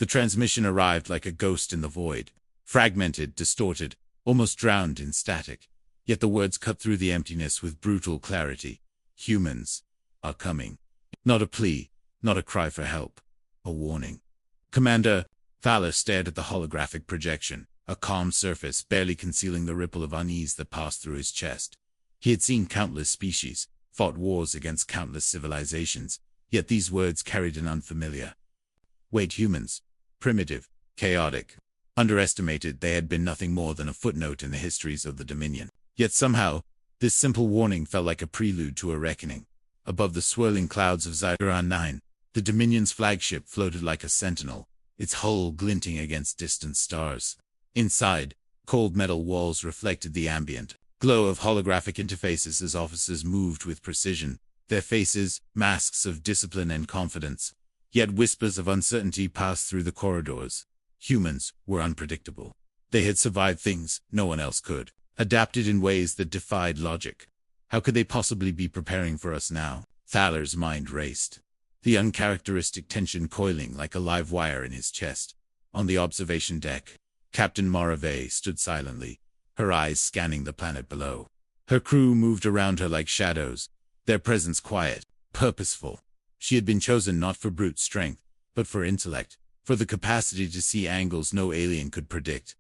The transmission arrived like a ghost in the void, fragmented, distorted, almost drowned in static. Yet the words cut through the emptiness with brutal clarity. Humans are coming. Not a plea, not a cry for help. A warning. Commander Thalor stared at the holographic projection, a calm surface barely concealing the ripple of unease that passed through his chest. He had seen countless species, fought wars against countless civilizations, yet these words carried an unfamiliar weight. Humans. Primitive, chaotic, underestimated. They had been nothing more than a footnote in the histories of the Dominion. Yet somehow, this simple warning felt like a prelude to a reckoning. Above the swirling clouds of Zephyria 9, the Dominion's flagship floated like a sentinel, its hull glinting against distant stars. Inside, cold metal walls reflected the ambient glow of holographic interfaces as officers moved with precision, their faces masks of discipline and confidence. Yet whispers of uncertainty passed through the corridors. Humans were unpredictable. They had survived things no one else could, adapted in ways that defied logic. How could they possibly be preparing for us now? Thalor's mind raced, the uncharacteristic tension coiling like a live wire in his chest. On the observation deck, Captain Mara Vey stood silently, her eyes scanning the planet below. Her crew moved around her like shadows, their presence quiet, purposeful. She had been chosen not for brute strength, but for intellect, for the capacity to see angles no alien could predict.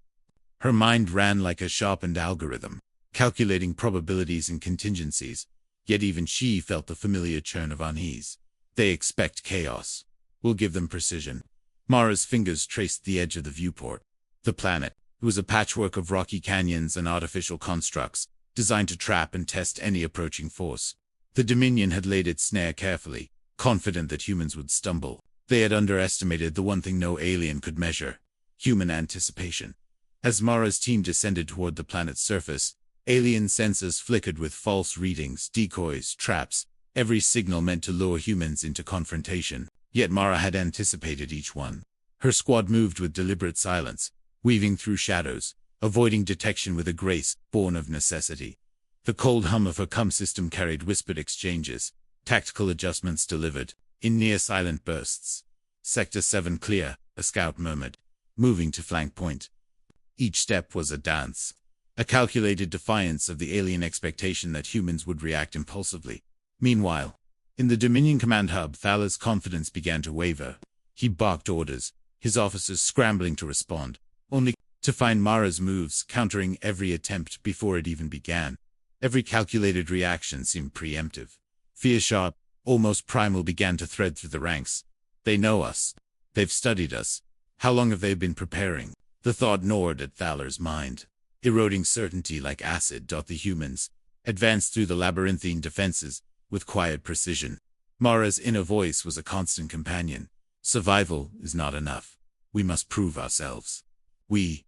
Her mind ran like a sharpened algorithm, calculating probabilities and contingencies, yet even she felt the familiar churn of unease. They expect chaos. We'll give them precision. Mara's fingers traced the edge of the viewport. The planet was a patchwork of rocky canyons and artificial constructs, designed to trap and test any approaching force. The Dominion had laid its snare carefully, confident that humans would stumble. They had underestimated the one thing no alien could measure: human anticipation. As Mara's team descended toward the planet's surface, alien sensors flickered with false readings, decoys, traps, every signal meant to lure humans into confrontation. Yet Mara had anticipated each one. Her squad moved with deliberate silence, weaving through shadows, avoiding detection with a grace born of necessity. The cold hum of her comm system carried whispered exchanges, tactical adjustments delivered, in near-silent bursts. Sector 7 clear, a scout murmured, moving to flank point. Each step was a dance, a calculated defiance of the alien expectation that humans would react impulsively. Meanwhile, in the Dominion command hub, Thalor's confidence began to waver. He barked orders, his officers scrambling to respond, only to find Mara's moves countering every attempt before it even began. Every calculated reaction seemed preemptive. Fear sharp, almost primal, began to thread through the ranks. They know us. They've studied us. How long have they been preparing? The thought gnawed at Thalor's mind, eroding certainty like acid. The humans advanced through the labyrinthine defenses with quiet precision. Mara's inner voice was a constant companion. Survival is not enough. We must prove ourselves. We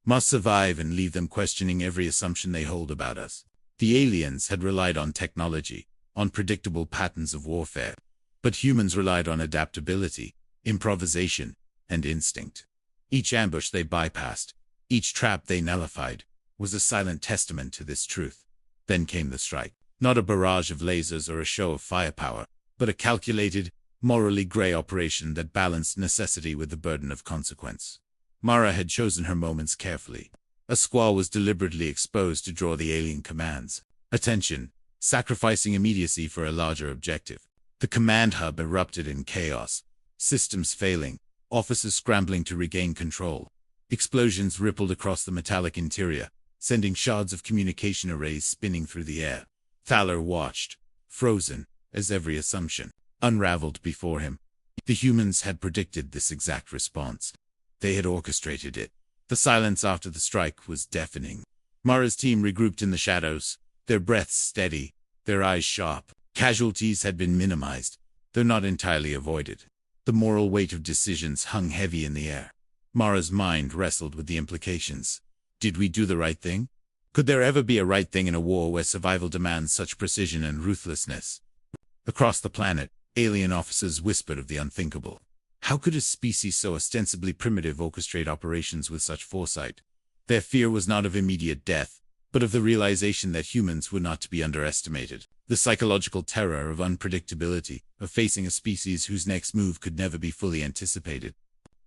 must survive and leave them questioning every assumption they hold about us. The aliens had relied on technology, on predictable patterns of warfare, but humans relied on adaptability, improvisation, and instinct. Each ambush they bypassed, each trap they nullified, was a silent testament to this truth. Then came the strike. Not a barrage of lasers or a show of firepower, but a calculated, morally gray operation that balanced necessity with the burden of consequence. Mara had chosen her moments carefully. A squall was deliberately exposed to draw the alien command's attention, sacrificing immediacy for a larger objective. The command hub erupted in chaos, systems failing, officers scrambling to regain control. Explosions rippled across the metallic interior, sending shards of communication arrays spinning through the air. Thalor watched, frozen, as every assumption unraveled before him. The humans had predicted this exact response. They had orchestrated it. The silence after the strike was deafening. Mara's team regrouped in the shadows, their breaths steady, their eyes sharp. Casualties had been minimized, though not entirely avoided. The moral weight of decisions hung heavy in the air. Mara's mind wrestled with the implications. Did we do the right thing? Could there ever be a right thing in a war where survival demands such precision and ruthlessness? Across the planet, alien officers whispered of the unthinkable. How could a species so ostensibly primitive orchestrate operations with such foresight? Their fear was not of immediate death, but of the realization that humans were not to be underestimated. The psychological terror of unpredictability, of facing a species whose next move could never be fully anticipated.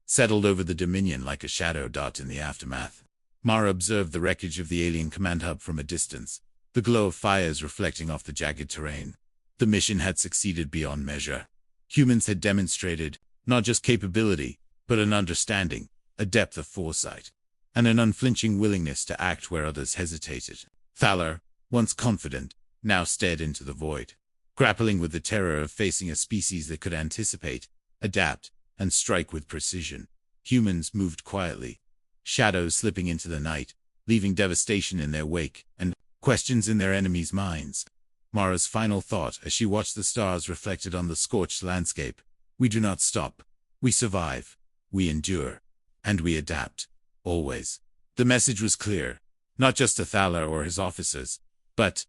settled over the Dominion like a shadow dot in the aftermath. Mara observed the wreckage of the alien command hub from a distance, the glow of fires reflecting off the jagged terrain. The mission had succeeded beyond measure. Humans had demonstrated, not just capability, but an understanding, a depth of foresight, and an unflinching willingness to act where others hesitated. Thalor, once confident, now stared into the void, grappling with the terror of facing a species that could anticipate, adapt, and strike with precision. Humans moved quietly, shadows slipping into the night, leaving devastation in their wake, and questions in their enemies' minds. Mara's final thought as she watched the stars reflected on the scorched landscape: we do not stop. We survive. We endure. And we adapt. Always. The message was clear, not just to Thalor or his officers, but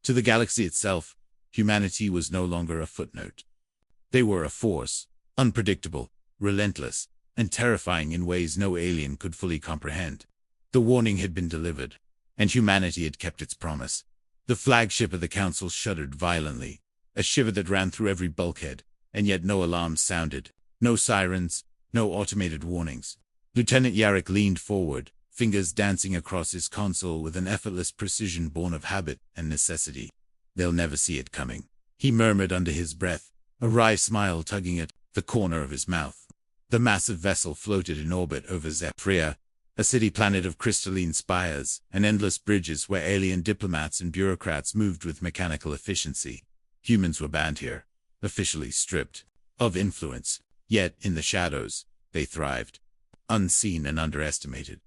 to the galaxy itself. Humanity was no longer a footnote. They were a force, unpredictable, relentless, and terrifying in ways no alien could fully comprehend. The warning had been delivered, and humanity had kept its promise. The flagship of the Council shuddered violently, a shiver that ran through every bulkhead, and yet no alarms sounded, no sirens, no automated warnings. Lieutenant Jarek leaned forward, fingers dancing across his console with an effortless precision born of habit and necessity. They'll never see it coming, he murmured under his breath, a wry smile tugging at the corner of his mouth. The massive vessel floated in orbit over Zephyria, a city-planet of crystalline spires and endless bridges where alien diplomats and bureaucrats moved with mechanical efficiency. Humans were banned here, officially stripped of influence, yet in the shadows, they thrived, unseen and underestimated.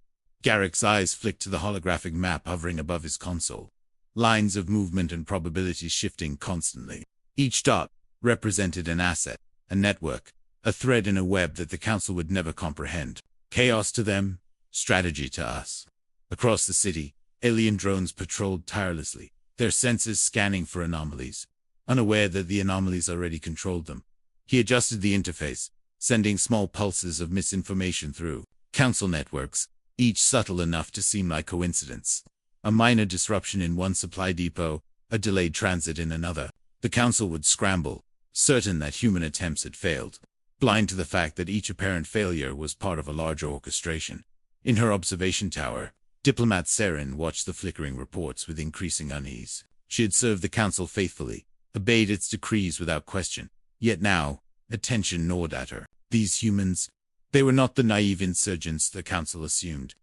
Jarek's eyes flicked to the holographic map hovering above his console, lines of movement and probability shifting constantly. Each dot represented an asset, a network, a thread in a web that the Council would never comprehend. Chaos to them, strategy to us. Across the city, alien drones patrolled tirelessly, their senses scanning for anomalies, unaware that the anomalies already controlled them. He adjusted the interface, sending small pulses of misinformation through Council networks, each subtle enough to seem like coincidence. A minor disruption in one supply depot, a delayed transit in another. The Council would scramble, certain that human attempts had failed, blind to the fact that each apparent failure was part of a larger orchestration. In her observation tower, diplomat Soren watched the flickering reports with increasing unease. She had served the Council faithfully, obeyed its decrees without question. Yet now, attention gnawed at her. These humans, they were not the naive insurgents the Council assumed.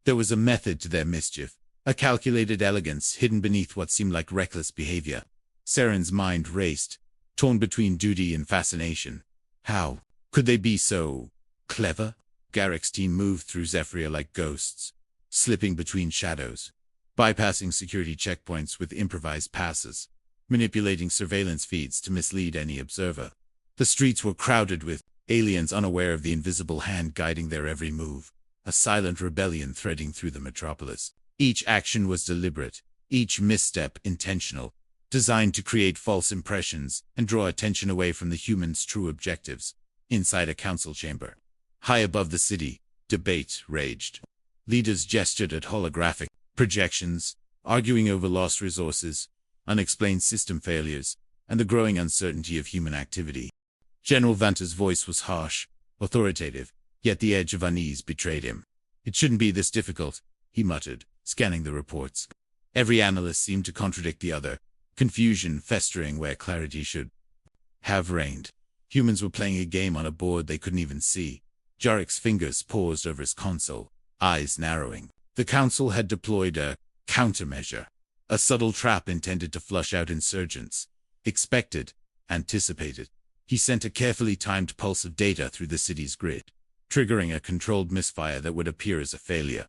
There was a method to their mischief, a calculated elegance hidden beneath what seemed like reckless behavior. Soren's mind raced, torn between duty and fascination. How could they be so clever? Jarek's team moved through Zephyria like ghosts, slipping between shadows, bypassing security checkpoints with improvised passes, manipulating surveillance feeds to mislead any observer. The streets were crowded with aliens unaware of the invisible hand guiding their every move, a silent rebellion threading through the metropolis. Each action was deliberate, each misstep intentional, designed to create false impressions and draw attention away from the humans' true objectives. Inside a council chamber, high above the city, debate raged. Leaders gestured at holographic projections, arguing over lost resources, unexplained system failures, and the growing uncertainty of human activity. General Vanta's voice was harsh, authoritative, yet the edge of unease betrayed him. It shouldn't be this difficult, he muttered, scanning the reports. Every analyst seemed to contradict the other, confusion festering where clarity should have reigned. Humans were playing a game on a board they couldn't even see. Jarek's fingers paused over his console, eyes narrowing. The Council had deployed a countermeasure, a subtle trap intended to flush out insurgents. Expected, anticipated. He sent a carefully timed pulse of data through the city's grid, triggering a controlled misfire that would appear as a failure.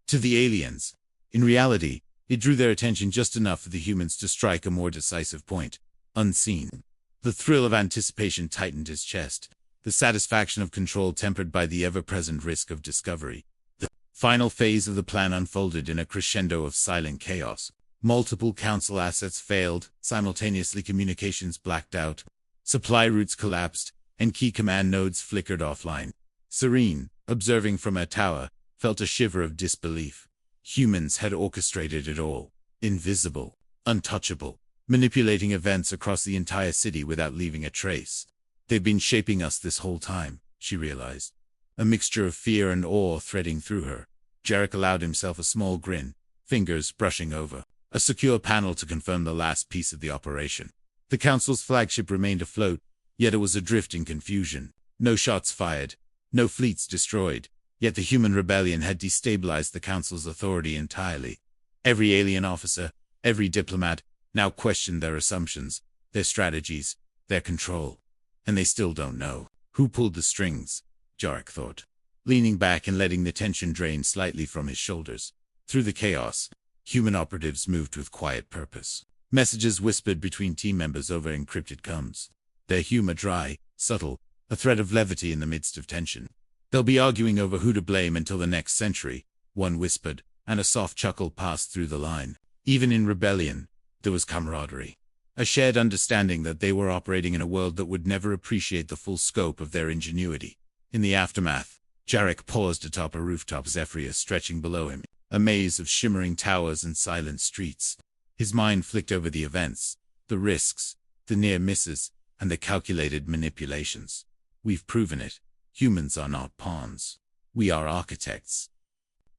To the aliens, in reality, it drew their attention just enough for the humans to strike a more decisive point, unseen. The thrill of anticipation tightened his chest, the satisfaction of control tempered by the ever-present risk of discovery. The final phase of the plan unfolded in a crescendo of silent chaos. Multiple Council assets failed, simultaneously communications blacked out, supply routes collapsed, and key command nodes flickered offline. Serene, observing from her tower, felt a shiver of disbelief. Humans had orchestrated it all. Invisible, untouchable, manipulating events across the entire city without leaving a trace. They've been shaping us this whole time, she realized. a mixture of fear and awe threading through her. Jarek allowed himself a small grin, fingers brushing over a secure panel to confirm the last piece of the operation. The Council's flagship remained afloat, yet it was adrift in confusion. No shots fired, no fleets destroyed, yet the human rebellion had destabilized the Council's authority entirely. Every alien officer, every diplomat, now questioned their assumptions, their strategies, their control. And they still don't know who pulled the strings, Jarek thought, leaning back and letting the tension drain slightly from his shoulders. Through the chaos, human operatives moved with quiet purpose. Messages whispered between team members over encrypted comms. Their humor dry, subtle, a thread of levity in the midst of tension. They'll be arguing over who to blame until the next century, one whispered, and a soft chuckle passed through the line. Even in rebellion, there was camaraderie. A shared understanding that they were operating in a world that would never appreciate the full scope of their ingenuity. In the aftermath, Jarek paused atop a rooftop, Zephyria stretching below him, a maze of shimmering towers and silent streets. His mind flicked over the events, the risks, the near misses, and the calculated manipulations. We've proven it. Humans are not pawns. We are architects.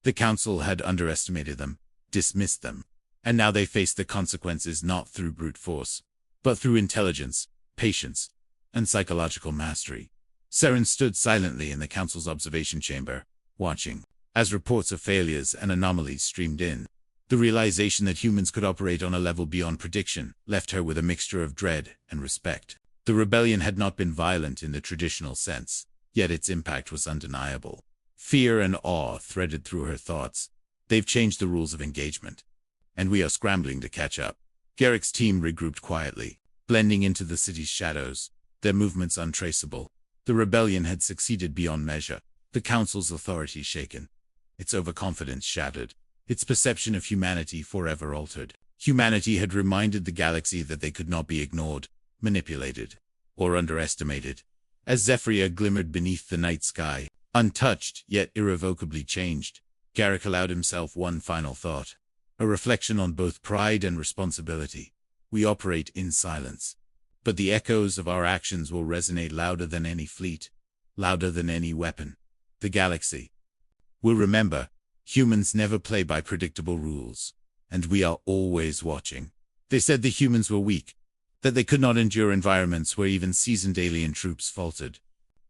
The Council had underestimated them, dismissed them, and now they faced the consequences not through brute force, but through intelligence, patience, and psychological mastery. Soren stood silently in the Council's observation chamber, watching, as reports of failures and anomalies streamed in. The realization that humans could operate on a level beyond prediction left her with a mixture of dread and respect. The rebellion had not been violent in the traditional sense, yet its impact was undeniable. Fear and awe threaded through her thoughts. They've changed the rules of engagement, and we are scrambling to catch up. Jarek's team regrouped quietly, blending into the city's shadows, their movements untraceable. The rebellion had succeeded beyond measure, the Council's authority shaken, its overconfidence shattered, its perception of humanity forever altered. Humanity had reminded the galaxy that they could not be ignored, manipulated, or underestimated. As Zephyria glimmered beneath the night sky, untouched yet irrevocably changed, Jarek allowed himself one final thought, a reflection on both pride and responsibility. We operate in silence, but the echoes of our actions will resonate louder than any fleet, louder than any weapon. The galaxy will remember, humans never play by predictable rules, and we are always watching. They said the humans were weak, that they could not endure environments where even seasoned alien troops faltered.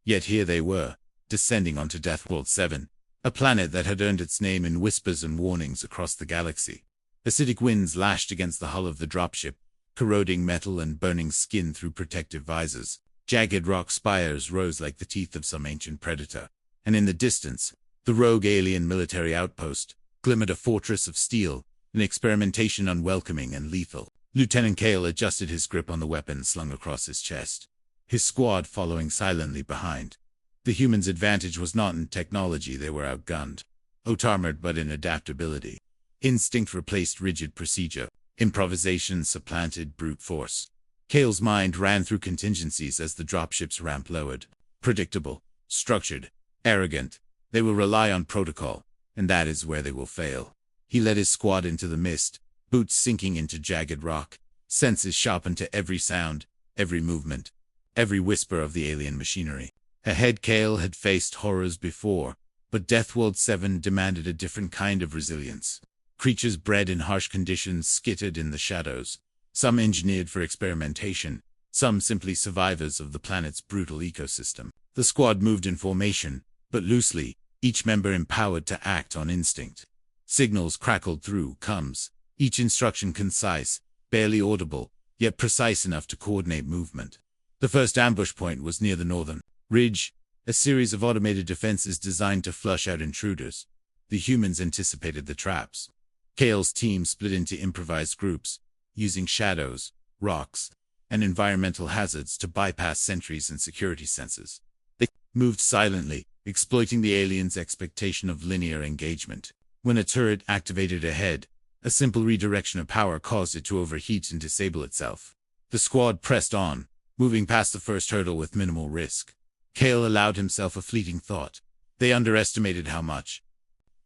Yet here they were, descending onto Deathworld 7, a planet that had earned its name in whispers and warnings across the galaxy. Acidic winds lashed against the hull of the dropship, corroding metal and burning skin through protective visors. Jagged rock spires rose like the teeth of some ancient predator, and in the distance, the rogue alien military outpost glimmered, a fortress of steel, an experimentation unwelcoming and lethal. Lieutenant Kael adjusted his grip on the weapon slung across his chest, his squad following silently behind. The humans' advantage was not in technology, they were outgunned, out-armored, but in adaptability. Instinct replaced rigid procedure, improvisation supplanted brute force. Kael's mind ran through contingencies as the dropship's ramp lowered. Predictable, structured, arrogant, they will rely on protocol, and that is where they will fail. He led his squad into the mist, boots sinking into jagged rock, senses sharpened to every sound, every movement, every whisper of the alien machinery. Ahead, Kael had faced horrors before, but Deathworld 7 demanded a different kind of resilience. Creatures bred in harsh conditions skittered in the shadows, some engineered for experimentation, some simply survivors of the planet's brutal ecosystem. The squad moved in formation, but loosely, each member empowered to act on instinct. Signals crackled through comms, each instruction concise, barely audible, yet precise enough to coordinate movement. The first ambush point was near the northern ridge, a series of automated defenses designed to flush out intruders. The humans anticipated the traps. Kael's team split into improvised groups, using shadows, rocks, and environmental hazards to bypass sentries and security sensors. They moved silently, exploiting the aliens' expectation of linear engagement. When a turret activated ahead, a simple redirection of power caused it to overheat and disable itself. The squad pressed on, moving past the first hurdle with minimal risk. Kael allowed himself a fleeting thought. They underestimated how much.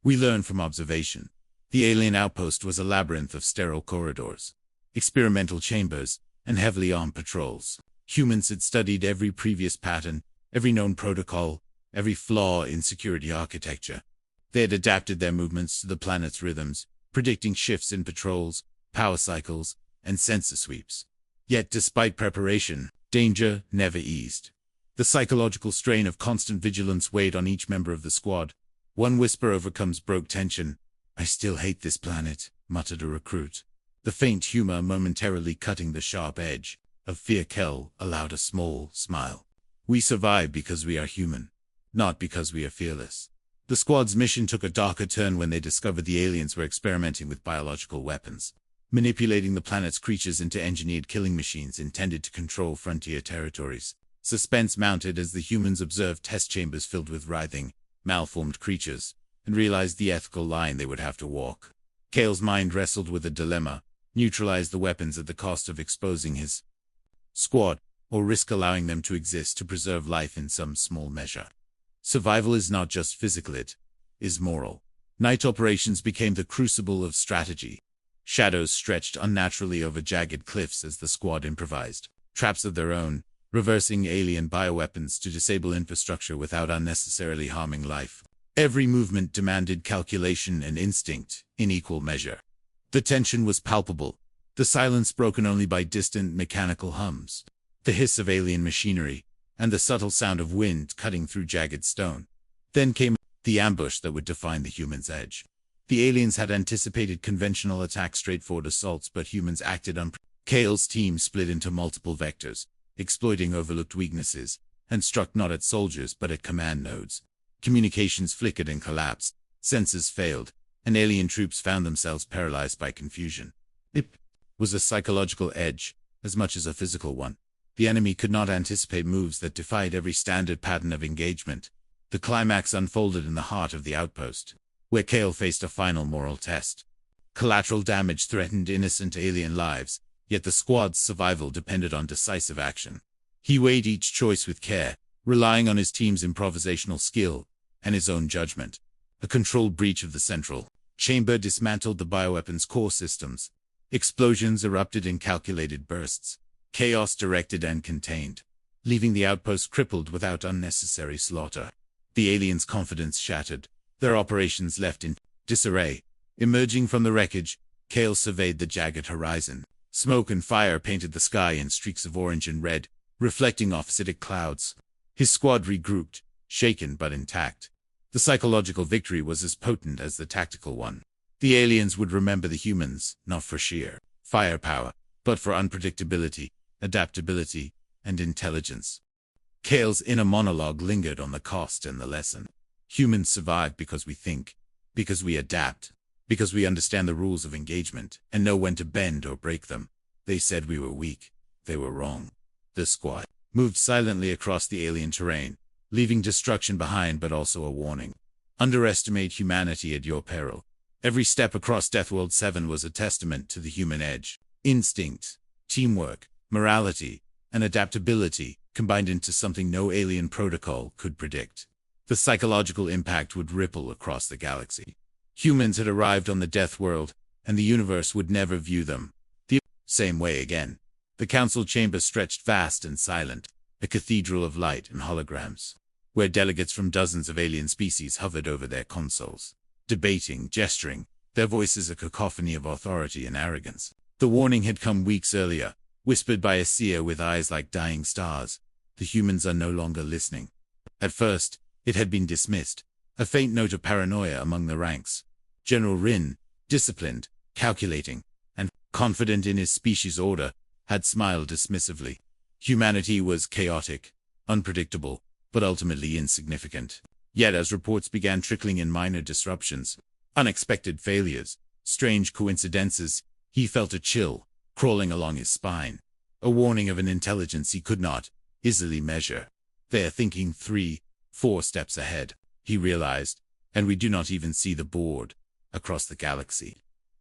We learned from observation. The alien outpost was a labyrinth of sterile corridors, experimental chambers, and heavily armed patrols. Humans had studied every previous pattern, every known protocol, every flaw in security architecture. They had adapted their movements to the planet's rhythms, predicting shifts in patrols, power cycles, and sensor sweeps. Yet despite preparation, danger never eased. The psychological strain of constant vigilance weighed on each member of the squad. One whisper overcomes broke tension. "I still hate this planet," muttered a recruit. The faint humor momentarily cutting the sharp edge of fear. Kael allowed a small smile. "We survive because we are human, not because we are fearless." The squad's mission took a darker turn when they discovered the aliens were experimenting with biological weapons, manipulating the planet's creatures into engineered killing machines intended to control frontier territories. Suspense mounted as the humans observed test chambers filled with writhing, malformed creatures, and realized the ethical line they would have to walk. Kael's mind wrestled with a dilemma: neutralize the weapons at the cost of exposing his squad, or risk allowing them to exist to preserve life in some small measure. Survival is not just physical, it is moral. Night operations became the crucible of strategy. Shadows stretched unnaturally over jagged cliffs as the squad improvised traps of their own, reversing alien bioweapons to disable infrastructure without unnecessarily harming life. Every movement demanded calculation and instinct in equal measure. The tension was palpable, the silence broken only by distant mechanical hums, the hiss of alien machinery, and the subtle sound of wind cutting through jagged stone. Then came the ambush that would define the humans' edge. The aliens had anticipated conventional attack, straightforward assaults, but humans acted Kael's team split into multiple vectors, exploiting overlooked weaknesses, and struck not at soldiers but at command nodes. Communications flickered and collapsed, sensors failed, and alien troops found themselves paralyzed by confusion. It was a psychological edge, as much as a physical one. The enemy could not anticipate moves that defied every standard pattern of engagement. The climax unfolded in the heart of the outpost, where Kael faced a final moral test. Collateral damage threatened innocent alien lives, yet the squad's survival depended on decisive action. He weighed each choice with care, relying on his team's improvisational skill and his own judgment. A controlled breach of the central chamber dismantled the bioweapon's core systems. Explosions erupted in calculated bursts, chaos directed and contained, leaving the outpost crippled without unnecessary slaughter. The aliens' confidence shattered, their operations left in disarray. Emerging from the wreckage, Kael surveyed the jagged horizon. Smoke and fire painted the sky in streaks of orange and red, reflecting off acidic clouds. His squad regrouped, shaken but intact. The psychological victory was as potent as the tactical one. The aliens would remember the humans, not for sheer firepower, but for unpredictability, adaptability, and intelligence. Kael's inner monologue lingered on the cost and the lesson. Humans survive because we think, because we adapt, because we understand the rules of engagement and know when to bend or break them. They said we were weak. They were wrong. The squad moved silently across the alien terrain, leaving destruction behind but also a warning. Underestimate humanity at your peril. Every step across Deathworld 7 was a testament to the human edge. Instinct, teamwork, morality, and adaptability combined into something no alien protocol could predict. The psychological impact would ripple across the galaxy. Humans had arrived on the Deathworld, and the universe would never view them the same way again. The council chamber stretched vast and silent, a cathedral of light and holograms, where delegates from dozens of alien species hovered over their consoles, debating, gesturing, their voices a cacophony of authority and arrogance. The warning had come weeks earlier, whispered by a seer with eyes like dying stars. The humans are no longer listening. At first, it had been dismissed, a faint note of paranoia among the ranks. General Rin, disciplined, calculating, and confident in his species' order, had smiled dismissively. Humanity was chaotic, unpredictable, but ultimately insignificant. Yet as reports began trickling in, minor disruptions, unexpected failures, strange coincidences, he felt a chill crawling along his spine, a warning of an intelligence he could not easily measure. They're thinking 3-4 steps ahead, he realized, and we do not even see the board across the galaxy.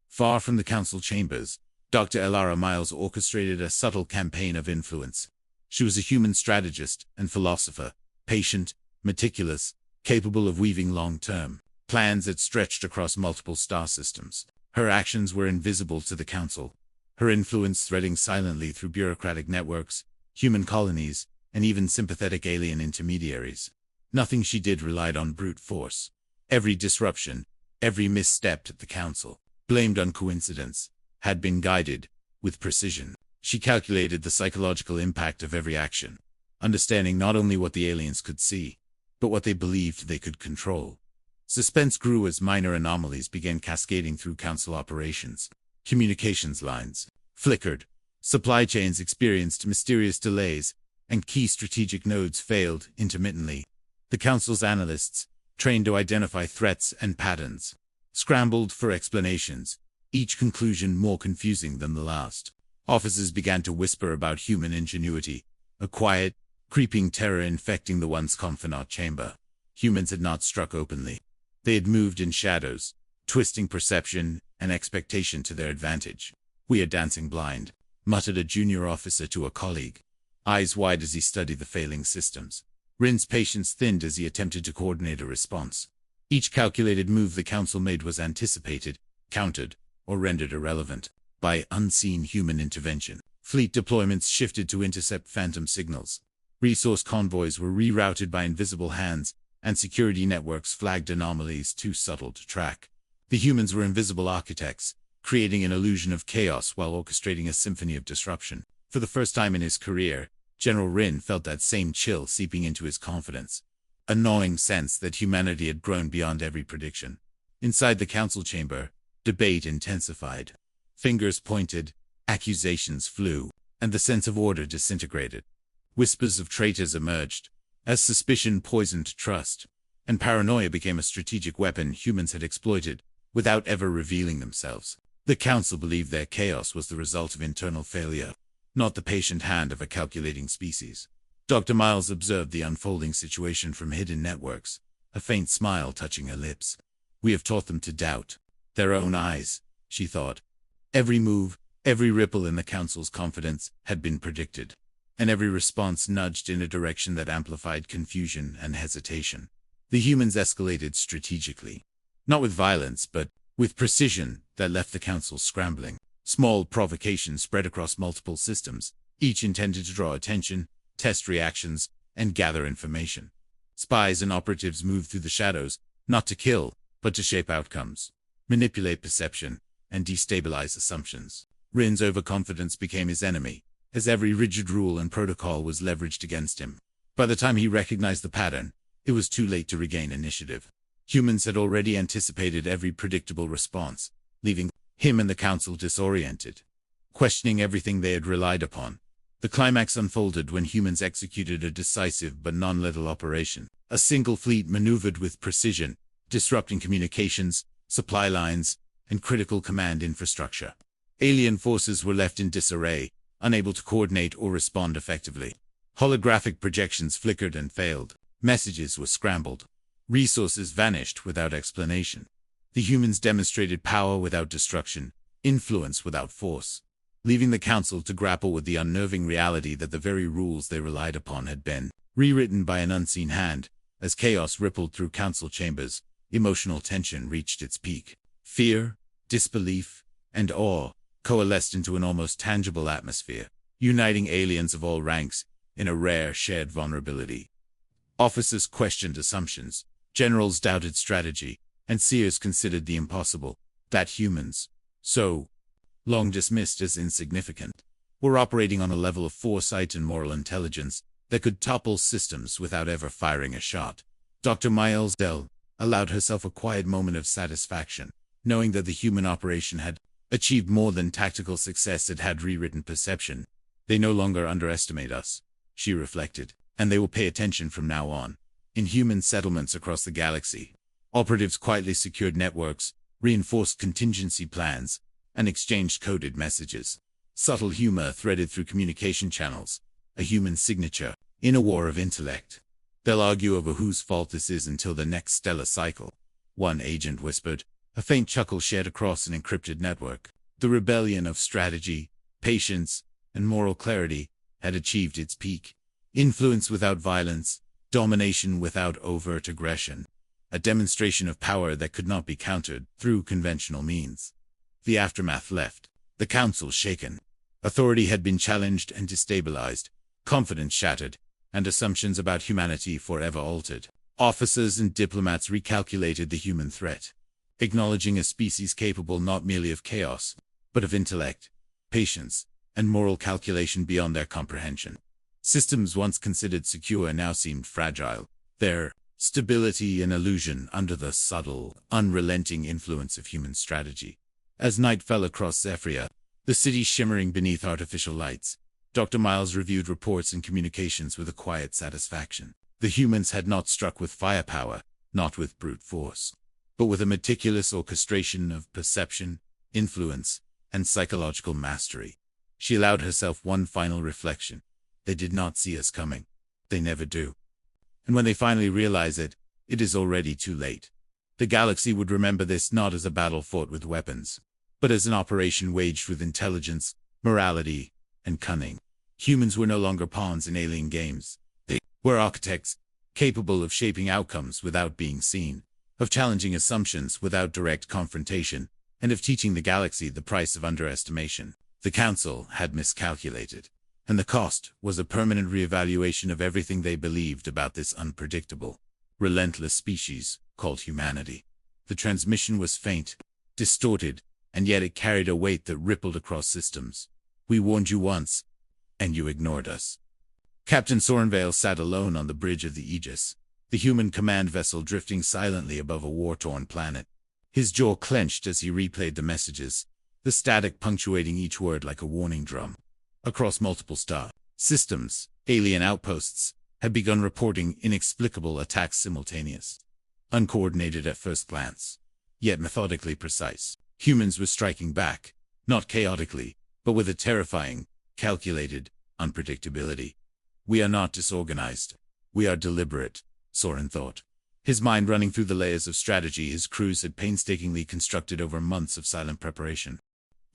Far from the council chambers, Dr. Elara Miles orchestrated a subtle campaign of influence. She was a human strategist and philosopher, patient, meticulous, capable of weaving long-term plans that stretched across multiple star systems. Her actions were invisible to the council, her influence threading silently through bureaucratic networks, human colonies, and even sympathetic alien intermediaries. Nothing she did relied on brute force. Every disruption, every misstep at the council, blamed on coincidence, had been guided with precision. She calculated the psychological impact of every action, understanding not only what the aliens could see, but what they believed they could control. Suspense grew as minor anomalies began cascading through council operations. Communications lines flickered, supply chains experienced mysterious delays, and key strategic nodes failed intermittently. The council's analysts, trained to identify threats and patterns, scrambled for explanations, each conclusion more confusing than the last. Officers began to whisper about human ingenuity, a quiet, creeping terror infecting the once confidant chamber. Humans had not struck openly. They had moved in shadows, twisting perception and expectation to their advantage. "We are dancing blind," muttered a junior officer to a colleague, eyes wide as he studied the failing systems. Rin's patience thinned as he attempted to coordinate a response. Each calculated move the council made was anticipated, countered, or rendered irrelevant by unseen human intervention. Fleet deployments shifted to intercept phantom signals. Resource convoys were rerouted by invisible hands, and security networks flagged anomalies too subtle to track. The humans were invisible architects, creating an illusion of chaos while orchestrating a symphony of disruption. For the first time in his career, General Rin felt that same chill seeping into his confidence, a gnawing sense that humanity had grown beyond every prediction. Inside the council chamber, debate intensified. Fingers pointed, accusations flew, and the sense of order disintegrated. Whispers of traitors emerged, as suspicion poisoned trust, and paranoia became a strategic weapon humans had exploited without ever revealing themselves. The council believed their chaos was the result of internal failure, not the patient hand of a calculating species. Dr. Miles observed the unfolding situation from hidden networks, a faint smile touching her lips. "We have taught them to doubt their own eyes," she thought. Every move, every ripple in the council's confidence had been predicted, and every response nudged in a direction that amplified confusion and hesitation. The humans escalated strategically, not with violence, but with precision that left the council scrambling. Small provocations spread across multiple systems, each intended to draw attention, test reactions, and gather information. Spies and operatives moved through the shadows, not to kill, but to shape outcomes, manipulate perception, and destabilize assumptions. Rin's overconfidence became his enemy, as every rigid rule and protocol was leveraged against him. By the time he recognized the pattern, it was too late to regain initiative. Humans had already anticipated every predictable response, leaving him and the council disoriented, questioning everything they had relied upon. The climax unfolded when humans executed a decisive but non-lethal operation. A single fleet maneuvered with precision, disrupting communications, supply lines, and critical command infrastructure. Alien forces were left in disarray, unable to coordinate or respond effectively. Holographic projections flickered and failed. Messages were scrambled. Resources vanished without explanation. The humans demonstrated power without destruction, influence without force, leaving the council to grapple with the unnerving reality that the very rules they relied upon had been rewritten by an unseen hand. As chaos rippled through council chambers, emotional tension reached its peak. Fear, disbelief, and awe coalesced into an almost tangible atmosphere, uniting aliens of all ranks in a rare shared vulnerability. Officers questioned assumptions, generals doubted strategy, and seers considered the impossible, that humans, so long dismissed as insignificant, were operating on a level of foresight and moral intelligence that could topple systems without ever firing a shot. Dr. Miles allowed herself a quiet moment of satisfaction, knowing that the human operation had achieved more than tactical success. It had rewritten perception. "They no longer underestimate us," she reflected, "and they will pay attention from now on." In human settlements across the galaxy, operatives quietly secured networks, reinforced contingency plans, and exchanged coded messages. Subtle humor threaded through communication channels, a human signature, in a war of intellect. "They'll argue over whose fault this is until the next stellar cycle," one agent whispered, a faint chuckle shared across an encrypted network. The rebellion of strategy, patience, and moral clarity had achieved its peak. Influence without violence, domination without overt aggression, a demonstration of power that could not be countered through conventional means. The aftermath left the council shaken. Authority had been challenged and destabilized, confidence shattered, and assumptions about humanity forever altered. Officers and diplomats recalculated the human threat, acknowledging a species capable not merely of chaos, but of intellect, patience, and moral calculation beyond their comprehension. Systems once considered secure now seemed fragile, their stability an illusion under the subtle, unrelenting influence of human strategy. As night fell across Zephyria, the city shimmering beneath artificial lights, Dr. Miles reviewed reports and communications with a quiet satisfaction. The humans had not struck with firepower, not with brute force, but with a meticulous orchestration of perception, influence, and psychological mastery. She allowed herself one final reflection. They did not see us coming. They never do. And when they finally realize it, it is already too late. The galaxy would remember this not as a battle fought with weapons, but as an operation waged with intelligence, morality, and cunning. Humans were no longer pawns in alien games. They were architects, capable of shaping outcomes without being seen, of challenging assumptions without direct confrontation, and of teaching the galaxy the price of underestimation. The Council had miscalculated, and the cost was a permanent reevaluation of everything they believed about this unpredictable, relentless species called humanity. The transmission was faint, distorted, and yet it carried a weight that rippled across systems. We warned you once, and you ignored us. Captain Soren Vale sat alone on the bridge of the Aegis, the human command vessel drifting silently above a war-torn planet. His jaw clenched as he replayed the messages, the static punctuating each word like a warning drum. Across multiple star systems, alien outposts had begun reporting inexplicable attacks simultaneous, uncoordinated at first glance, yet methodically precise. Humans were striking back, not chaotically, but with a terrifying, calculated unpredictability. We are not disorganized. We are deliberate, Soren thought, his mind running through the layers of strategy his crews had painstakingly constructed over months of silent preparation.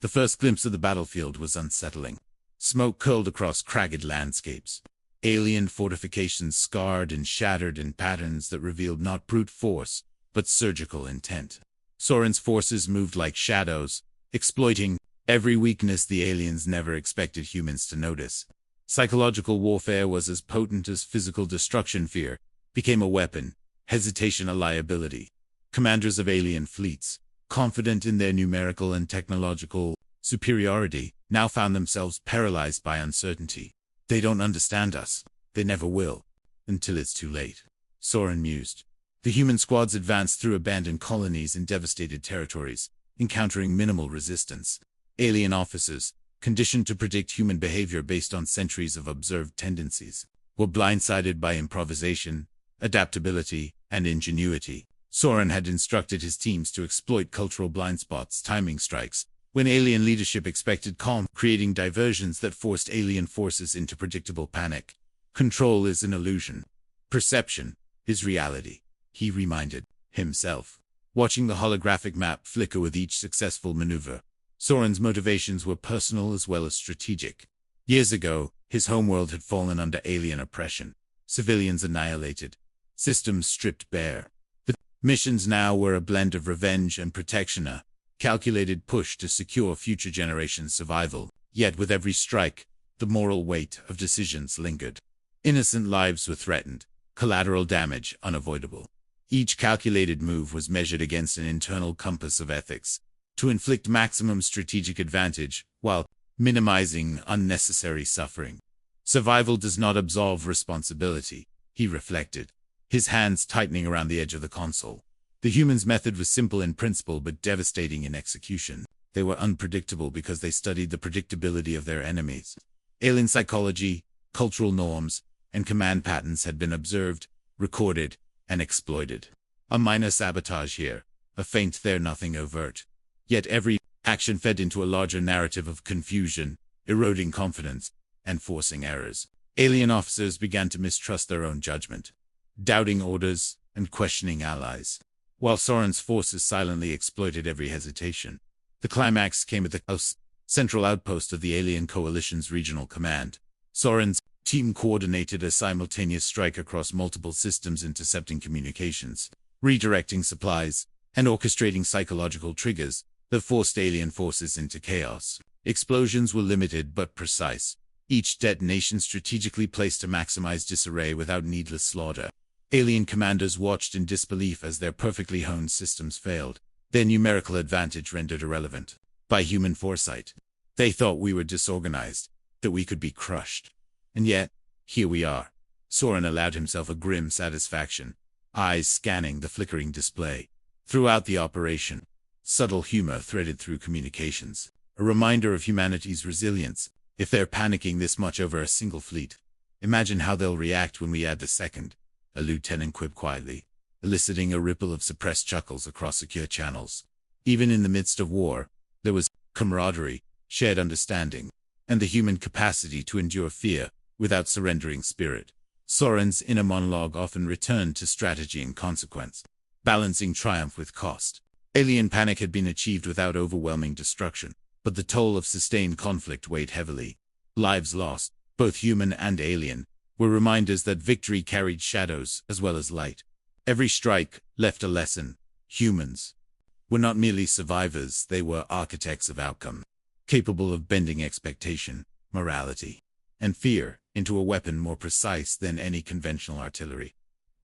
The first glimpse of the battlefield was unsettling. Smoke curled across cragged landscapes, alien fortifications scarred and shattered in patterns that revealed not brute force, but surgical intent. Soren's forces moved like shadows, exploiting every weakness the aliens never expected humans to notice. Psychological warfare was as potent as physical destruction. Fear became a weapon, hesitation a liability. Commanders of alien fleets, confident in their numerical and technological superiority, now found themselves paralyzed by uncertainty. They don't understand us. They never will. Until it's too late. Soren mused. The human squads advanced through abandoned colonies and devastated territories, encountering minimal resistance. Alien officers, conditioned to predict human behavior based on centuries of observed tendencies, were blindsided by improvisation, adaptability, and ingenuity. Soren had instructed his teams to exploit cultural blind spots, timing strikes, when alien leadership expected calm, creating diversions that forced alien forces into predictable panic. Control is an illusion. Perception is reality, he reminded himself, watching the holographic map flicker with each successful maneuver. Soren's motivations were personal as well as strategic. Years ago, his homeworld had fallen under alien oppression, civilians annihilated, systems stripped bare. The missions now were a blend of revenge and protection, a calculated push to secure future generations' survival. Yet with every strike, the moral weight of decisions lingered. Innocent lives were threatened, collateral damage unavoidable. Each calculated move was measured against an internal compass of ethics, to inflict maximum strategic advantage, while minimizing unnecessary suffering. Survival does not absolve responsibility, he reflected, his hands tightening around the edge of the console. The humans' method was simple in principle but devastating in execution. They were unpredictable because they studied the predictability of their enemies. Alien psychology, cultural norms, and command patterns had been observed, recorded, and exploited. A minor sabotage here, a feint there, nothing overt. Yet every action fed into a larger narrative of confusion, eroding confidence, and forcing errors. Alien officers began to mistrust their own judgment, doubting orders and questioning allies, while Soren's forces silently exploited every hesitation. The climax came at the central outpost of the alien coalition's regional command. Soren's team coordinated a simultaneous strike across multiple systems, intercepting communications, redirecting supplies, and orchestrating psychological triggers that forced alien forces into chaos. Explosions were limited but precise, each detonation strategically placed to maximize disarray without needless slaughter. Alien commanders watched in disbelief as their perfectly honed systems failed, their numerical advantage rendered irrelevant by human foresight. They thought we were disorganized, that we could be crushed. And yet, here we are. Soren allowed himself a grim satisfaction, eyes scanning the flickering display. Throughout the operation, subtle humor threaded through communications, a reminder of humanity's resilience. If they're panicking this much over a single fleet, imagine how they'll react when we add the second, a lieutenant quipped quietly, eliciting a ripple of suppressed chuckles across secure channels. Even in the midst of war, there was camaraderie, shared understanding, and the human capacity to endure fear without surrendering spirit. Soren's inner monologue often returned to strategy and consequence, balancing triumph with cost. Alien panic had been achieved without overwhelming destruction, but the toll of sustained conflict weighed heavily. Lives lost, both human and alien, were reminders that victory carried shadows as well as light. Every strike left a lesson. Humans were not merely survivors, they were architects of outcome, capable of bending expectation, morality, and fear into a weapon more precise than any conventional artillery.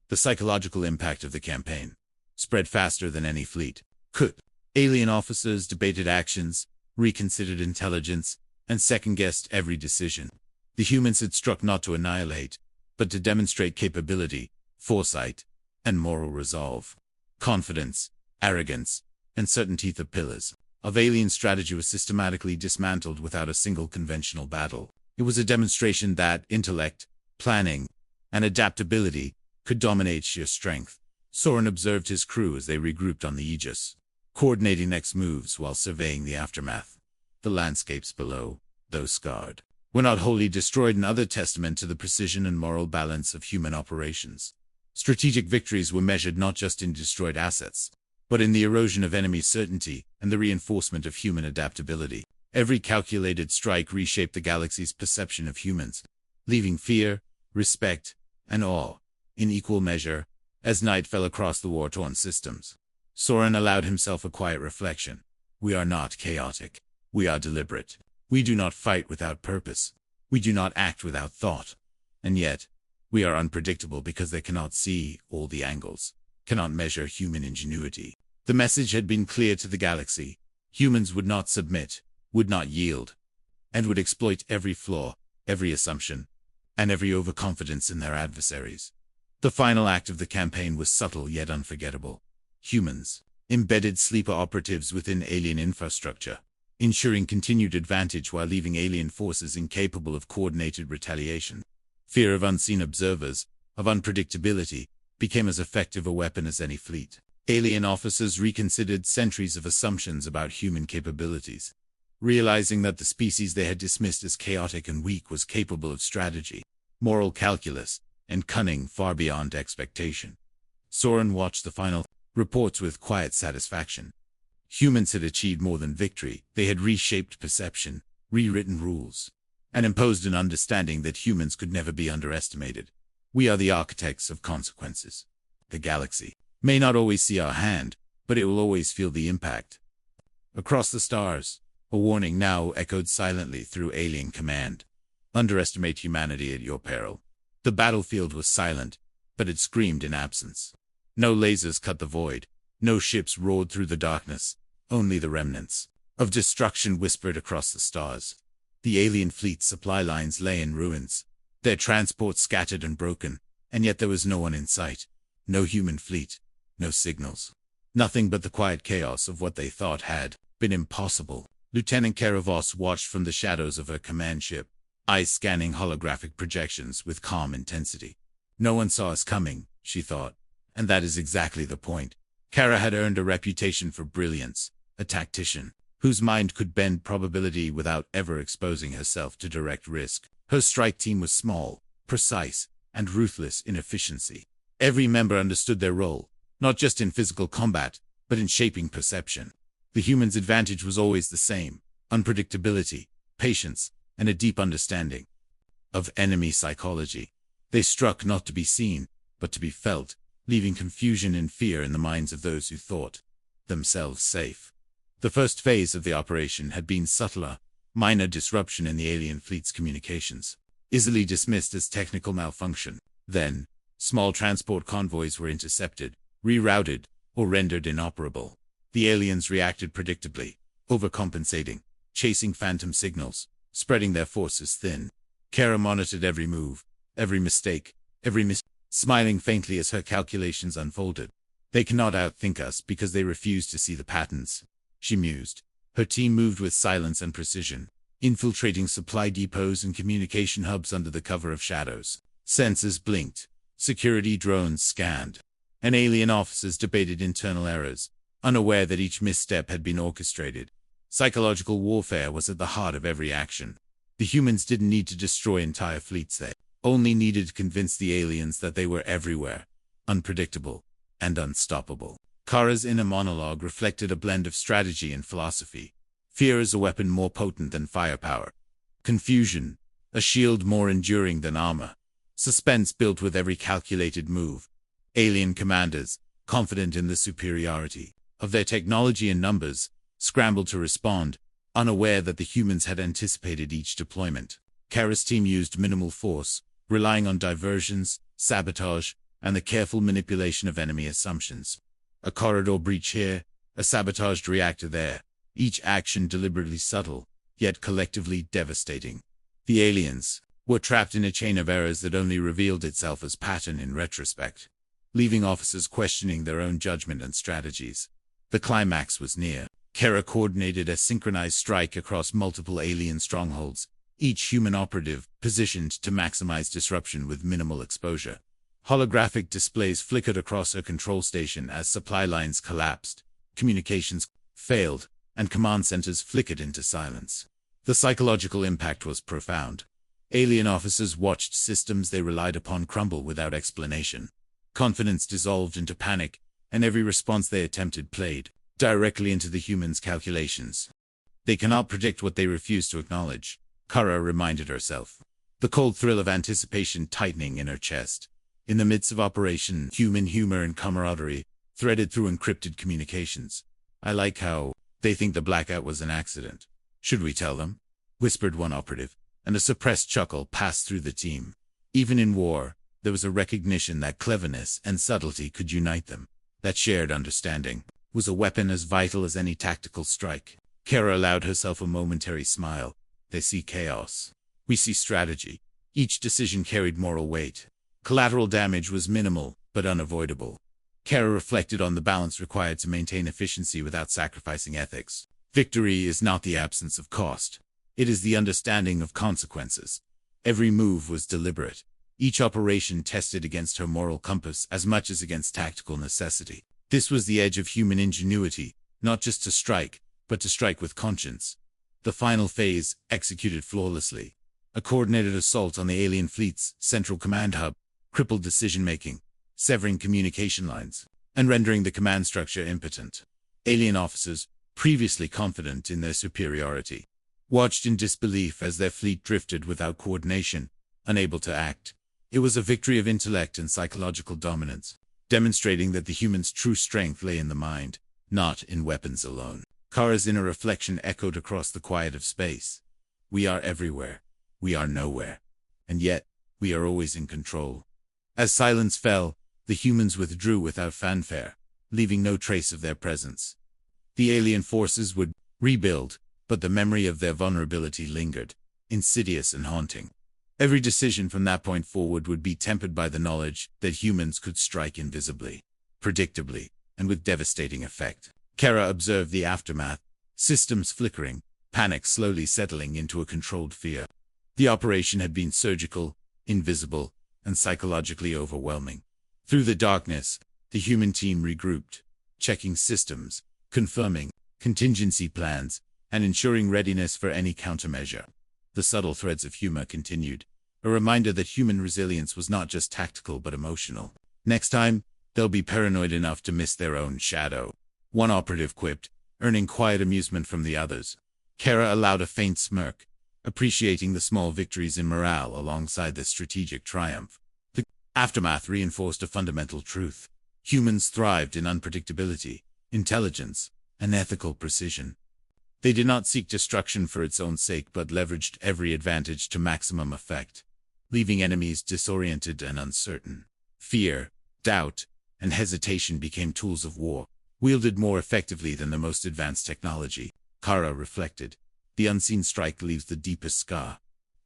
The psychological impact of the campaign spread faster than any fleet could. Alien officers debated actions, reconsidered intelligence, and second-guessed every decision. The humans had struck not to annihilate, but to demonstrate capability, foresight, and moral resolve. Confidence, arrogance, and certainty, the pillars of alien strategy, were systematically dismantled without a single conventional battle. It was a demonstration that intellect, planning, and adaptability could dominate sheer strength. Soren observed his crew as they regrouped on the Aegis, coordinating next moves while surveying the aftermath. The landscapes below, though scarred, were not wholly destroyed, another testament to the precision and moral balance of human operations. Strategic victories were measured not just in destroyed assets, but in the erosion of enemy certainty and the reinforcement of human adaptability. Every calculated strike reshaped the galaxy's perception of humans, leaving fear, respect, and awe in equal measure as night fell across the war-torn systems. Soren allowed himself a quiet reflection. We are not chaotic. We are deliberate. We do not fight without purpose. We do not act without thought. And yet, we are unpredictable because they cannot see all the angles, cannot measure human ingenuity. The message had been clear to the galaxy. Humans would not submit, would not yield, and would exploit every flaw, every assumption, and every overconfidence in their adversaries. The final act of the campaign was subtle yet unforgettable. Humans, embedded sleeper operatives within alien infrastructure, ensuring continued advantage while leaving alien forces incapable of coordinated retaliation. Fear of unseen observers, of unpredictability, became as effective a weapon as any fleet. Alien officers reconsidered centuries of assumptions about human capabilities, realizing that the species they had dismissed as chaotic and weak was capable of strategy, moral calculus, and cunning far beyond expectation. Soren watched the final reports with quiet satisfaction. Humans had achieved more than victory. They had reshaped perception, rewritten rules, and imposed an understanding that humans could never be underestimated. We are the architects of consequences. The galaxy may not always see our hand, but it will always feel the impact. Across the stars, a warning now echoed silently through alien command. Underestimate humanity at your peril. The battlefield was silent, but it screamed in absence. No lasers cut the void. No ships roared through the darkness. Only the remnants of destruction whispered across the stars. The alien fleet's supply lines lay in ruins, their transports scattered and broken, and yet there was no one in sight. No human fleet, no signals. Nothing but the quiet chaos of what they thought had been impossible. Lieutenant Kara Voss watched from the shadows of her command ship, eyes scanning holographic projections with calm intensity. No one saw us coming, she thought, and that is exactly the point. Kara had earned a reputation for brilliance, a tactician whose mind could bend probability without ever exposing herself to direct risk. Her strike team was small, precise, and ruthless in efficiency. Every member understood their role, not just in physical combat, but in shaping perception. The human's advantage was always the same: unpredictability, patience, and a deep understanding of enemy psychology. They struck not to be seen, but to be felt, leaving confusion and fear in the minds of those who thought themselves safe. The first phase of the operation had been subtler, minor disruption in the alien fleet's communications, easily dismissed as technical malfunction. Then, Small transport convoys were intercepted, rerouted, or rendered inoperable. The aliens reacted predictably, overcompensating, chasing phantom signals, spreading their forces thin. Kara monitored every move, every mistake, smiling faintly as her calculations unfolded. They cannot outthink us because they refuse to see the patterns, she mused. Her team moved with silence and precision, infiltrating supply depots and communication hubs under the cover of shadows. Sensors blinked, security drones scanned, and alien officers debated internal errors, unaware that each misstep had been orchestrated. Psychological warfare was at the heart of every action. The humans didn't need to destroy entire fleets, they only needed to convince the aliens that they were everywhere, unpredictable, and unstoppable. Kara's inner monologue reflected a blend of strategy and philosophy. Fear is a weapon more potent than firepower. Confusion, a shield more enduring than armor. Suspense built with every calculated move. Alien commanders, confident in the superiority of their technology and numbers, scrambled to respond, unaware that the humans had anticipated each deployment. Kara's team used minimal force, relying on diversions, sabotage, and the careful manipulation of enemy assumptions. A corridor breach here, a sabotaged reactor there, each action deliberately subtle, yet collectively devastating. The aliens were trapped in a chain of errors that only revealed itself as pattern in retrospect, leaving officers questioning their own judgment and strategies. The climax was near. Kara coordinated a synchronized strike across multiple alien strongholds, each human operative positioned to maximize disruption with minimal exposure. Holographic displays flickered across her control station as supply lines collapsed, communications failed, and command centers flickered into silence. The psychological impact was profound. Alien officers watched systems they relied upon crumble without explanation. Confidence dissolved into panic, and every response they attempted played directly into the humans' calculations. They cannot predict what they refuse to acknowledge, Kara reminded herself, the cold thrill of anticipation tightening in her chest. In the midst of operation, human humor and camaraderie threaded through encrypted communications. I like how they think the blackout was an accident. Should we tell them? Whispered one operative, and a suppressed chuckle passed through the team. Even in war, there was a recognition that cleverness and subtlety could unite them. That shared understanding was a weapon as vital as any tactical strike. Kara allowed herself a momentary smile. They see chaos. We see strategy. Each decision carried moral weight. Collateral damage was minimal, but unavoidable. Kara reflected on the balance required to maintain efficiency without sacrificing ethics. Victory is not the absence of cost. It is the understanding of consequences. Every move was deliberate. Each operation tested against her moral compass as much as against tactical necessity. This was the edge of human ingenuity, not just to strike, but to strike with conscience. The final phase executed flawlessly. A coordinated assault on the alien fleet's central command hub, crippled decision-making, severing communication lines, and rendering the command structure impotent. Alien officers, previously confident in their superiority, watched in disbelief as their fleet drifted without coordination, unable to act. It was a victory of intellect and psychological dominance, demonstrating that the human's true strength lay in the mind, not in weapons alone. Kara's inner reflection echoed across the quiet of space. We are everywhere. We are nowhere. And yet, we are always in control. As silence fell, the humans withdrew without fanfare, leaving no trace of their presence. The alien forces would rebuild, but the memory of their vulnerability lingered, insidious and haunting. Every decision from that point forward would be tempered by the knowledge that humans could strike invisibly, predictably, and with devastating effect. Kara observed the aftermath, systems flickering, panic slowly settling into a controlled fear. The operation had been surgical, invisible, and psychologically overwhelming. Through the darkness, the human team regrouped, checking systems, confirming contingency plans, and ensuring readiness for any countermeasure. The subtle threads of humor continued, a reminder that human resilience was not just tactical but emotional. Next time, they'll be paranoid enough to miss their own shadow, one operative quipped, earning quiet amusement from the others. Kara allowed a faint smirk, appreciating the small victories in morale alongside the strategic triumph. The aftermath reinforced a fundamental truth. Humans thrived in unpredictability, intelligence, and ethical precision. They did not seek destruction for its own sake but leveraged every advantage to maximum effect, leaving enemies disoriented and uncertain. Fear, doubt, and hesitation became tools of war, wielded more effectively than the most advanced technology. Kara reflected. The unseen strike leaves the deepest scar,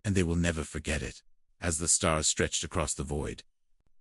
and they will never forget it. As the stars stretched across the void,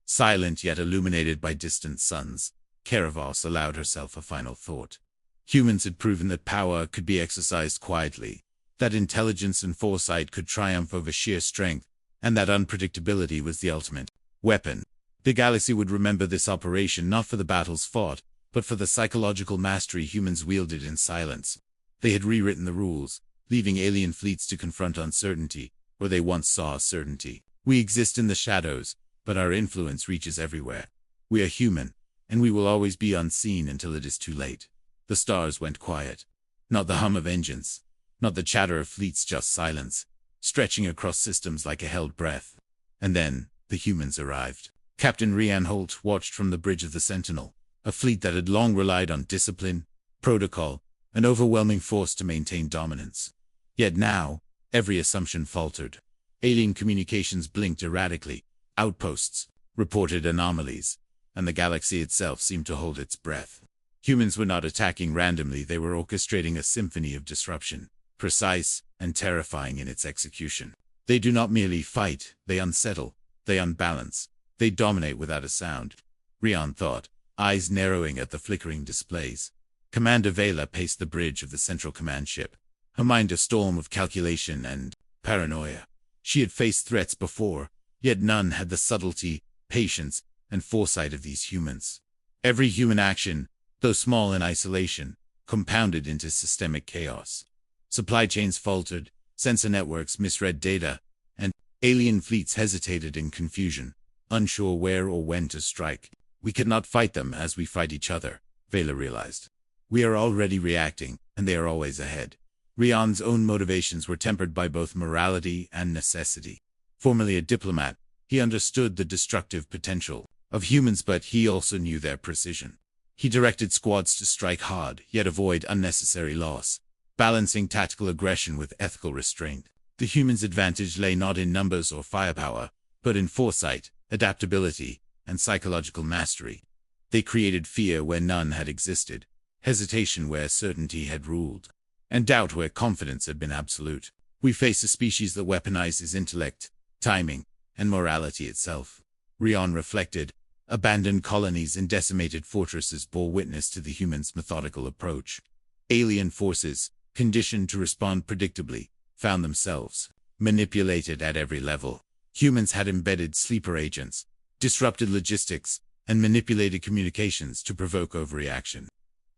silent yet illuminated by distant suns, Kara Voss allowed herself a final thought. Humans had proven that power could be exercised quietly, that intelligence and foresight could triumph over sheer strength, and that unpredictability was the ultimate weapon. The galaxy would remember this operation not for the battles fought, but for the psychological mastery humans wielded in silence. They had rewritten the rules, leaving alien fleets to confront uncertainty, where they once saw certainty. We exist in the shadows, but our influence reaches everywhere. We are human, and we will always be unseen until it is too late. The stars went quiet. Not the hum of engines, not the chatter of fleets, just silence, stretching across systems like a held breath. And then, the humans arrived. Captain Rian Holt watched from the bridge of the Sentinel, a fleet that had long relied on discipline, protocol, and overwhelming force to maintain dominance. Yet now, every assumption faltered. Alien communications blinked erratically, outposts reported anomalies, and the galaxy itself seemed to hold its breath. Humans were not attacking randomly, they were orchestrating a symphony of disruption, precise and terrifying in its execution. They do not merely fight, they unsettle, they unbalance, they dominate without a sound. Rian thought, eyes narrowing at the flickering displays. Commander Vale paced the bridge of the central command ship, her mind a storm of calculation and paranoia. She had faced threats before, yet none had the subtlety, patience, and foresight of these humans. Every human action, though small in isolation, compounded into systemic chaos. Supply chains faltered, sensor networks misread data, and alien fleets hesitated in confusion, unsure where or when to strike. We cannot fight them as we fight each other, Vale realized. We are already reacting, and they are always ahead. Rian's own motivations were tempered by both morality and necessity. Formerly a diplomat, he understood the destructive potential of humans, but he also knew their precision. He directed squads to strike hard, yet avoid unnecessary loss, balancing tactical aggression with ethical restraint. The humans' advantage lay not in numbers or firepower, but in foresight, adaptability, and psychological mastery. They created fear where none had existed, hesitation where certainty had ruled, and doubt where confidence had been absolute. We face a species that weaponizes intellect, timing, and morality itself. Rian reflected. Abandoned colonies and decimated fortresses bore witness to the humans' methodical approach. Alien forces, conditioned to respond predictably, found themselves manipulated at every level. Humans had embedded sleeper agents, disrupted logistics, and manipulated communications to provoke overreaction.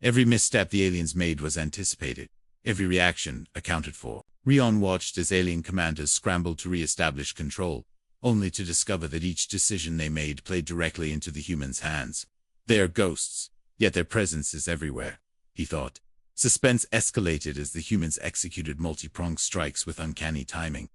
Every misstep the aliens made was anticipated, every reaction accounted for. Rian watched as alien commanders scrambled to re-establish control, only to discover that each decision they made played directly into the humans' hands. They are ghosts, yet their presence is everywhere, he thought. Suspense escalated as the humans executed multi-pronged strikes with uncanny timing.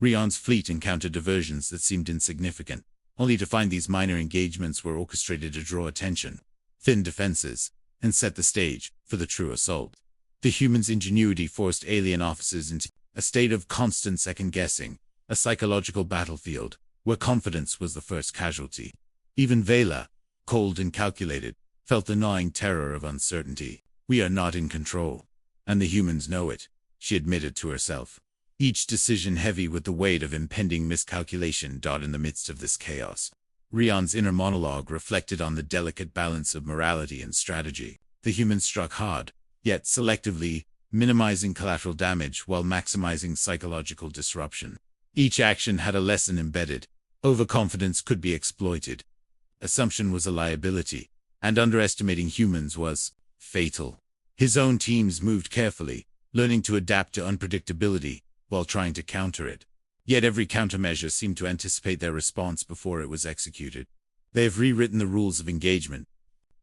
Rian's fleet encountered diversions that seemed insignificant, only to find these minor engagements were orchestrated to draw attention, thin defenses, and set the stage for the true assault. The humans' ingenuity forced alien officers into a state of constant second-guessing, a psychological battlefield, where confidence was the first casualty. Even Vale, cold and calculated, felt the gnawing terror of uncertainty. We are not in control, and the humans know it, she admitted to herself. Each decision heavy with the weight of impending miscalculation. In the midst of this chaos, Rian's inner monologue reflected on the delicate balance of morality and strategy. The humans struck hard, yet selectively, minimizing collateral damage while maximizing psychological disruption. Each action had a lesson embedded. Overconfidence could be exploited. Assumption was a liability, and underestimating humans was fatal. His own teams moved carefully, learning to adapt to unpredictability while trying to counter it. Yet every countermeasure seemed to anticipate their response before it was executed. They have rewritten the rules of engagement.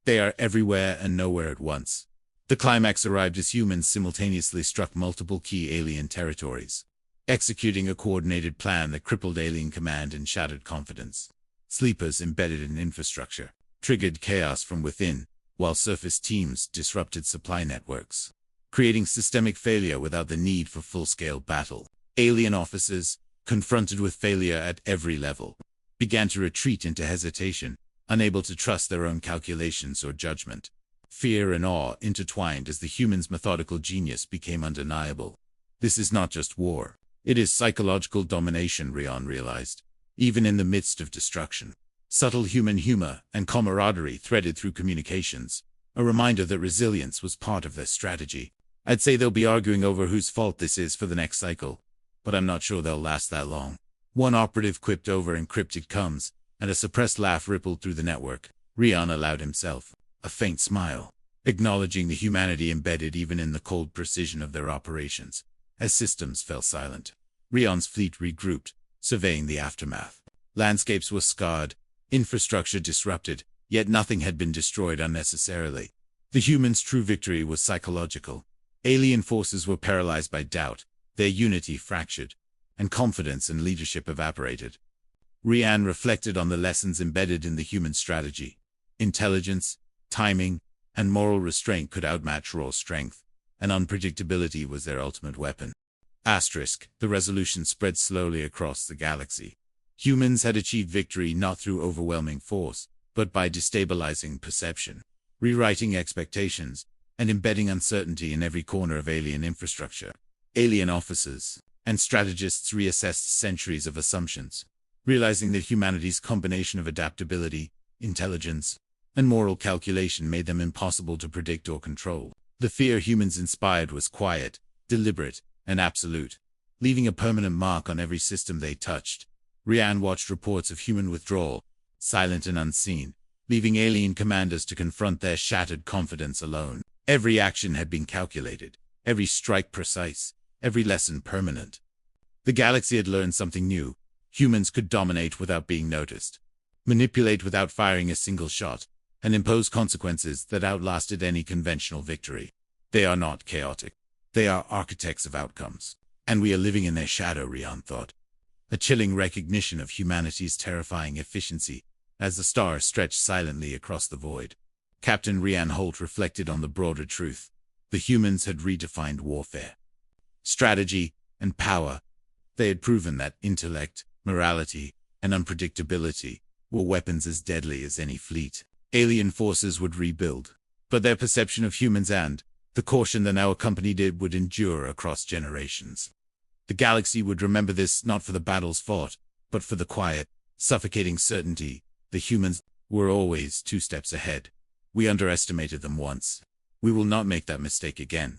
They are everywhere and nowhere at once. The climax arrived as humans simultaneously struck multiple key alien territories, executing a coordinated plan that crippled alien command and shattered confidence. Sleepers embedded in infrastructure triggered chaos from within, while surface teams disrupted supply networks, creating systemic failure without the need for full-scale battle. Alien officers, confronted with failure at every level, began to retreat into hesitation, unable to trust their own calculations or judgment. Fear and awe intertwined as the humans' methodical genius became undeniable. This is not just war. It is psychological domination, Rian realized. Even in the midst of destruction, subtle human humor and camaraderie threaded through communications, a reminder that resilience was part of their strategy. I'd say they'll be arguing over whose fault this is for the next cycle, but I'm not sure they'll last that long. One operative quipped over encrypted comms, and a suppressed laugh rippled through the network. Rian allowed himself a faint smile, acknowledging the humanity embedded even in the cold precision of their operations. As systems fell silent, Rian's fleet regrouped, surveying the aftermath. Landscapes were scarred, infrastructure disrupted, yet nothing had been destroyed unnecessarily. The humans' true victory was psychological. Alien forces were paralyzed by doubt, their unity fractured, and confidence and leadership evaporated. Rian reflected on the lessons embedded in the human strategy. Intelligence, timing, and moral restraint could outmatch raw strength, and unpredictability was their ultimate weapon. The resolution spread slowly across the galaxy. Humans had achieved victory not through overwhelming force, but by destabilizing perception, rewriting expectations, and embedding uncertainty in every corner of alien infrastructure. Alien officers and strategists reassessed centuries of assumptions, realizing that humanity's combination of adaptability, intelligence, and moral calculation made them impossible to predict or control. The fear humans inspired was quiet, deliberate, and absolute, leaving a permanent mark on every system they touched. Rian watched reports of human withdrawal, silent and unseen, leaving alien commanders to confront their shattered confidence alone. Every action had been calculated, every strike precise, every lesson permanent. The galaxy had learned something new. Humans could dominate without being noticed, manipulate without firing a single shot, and impose consequences that outlasted any conventional victory. They are not chaotic. They are architects of outcomes. And we are living in their shadow, Rian thought. A chilling recognition of humanity's terrifying efficiency as the stars stretched silently across the void. Captain Rian Holt reflected on the broader truth. The humans had redefined warfare, strategy, and power. They had proven that intellect, morality, and unpredictability were weapons as deadly as any fleet. Alien forces would rebuild, but their perception of humans and the caution that now accompanied it would endure across generations. The galaxy would remember this not for the battles fought, but for the quiet, suffocating certainty. The humans were always 2 steps ahead. We underestimated them once. We will not make that mistake again.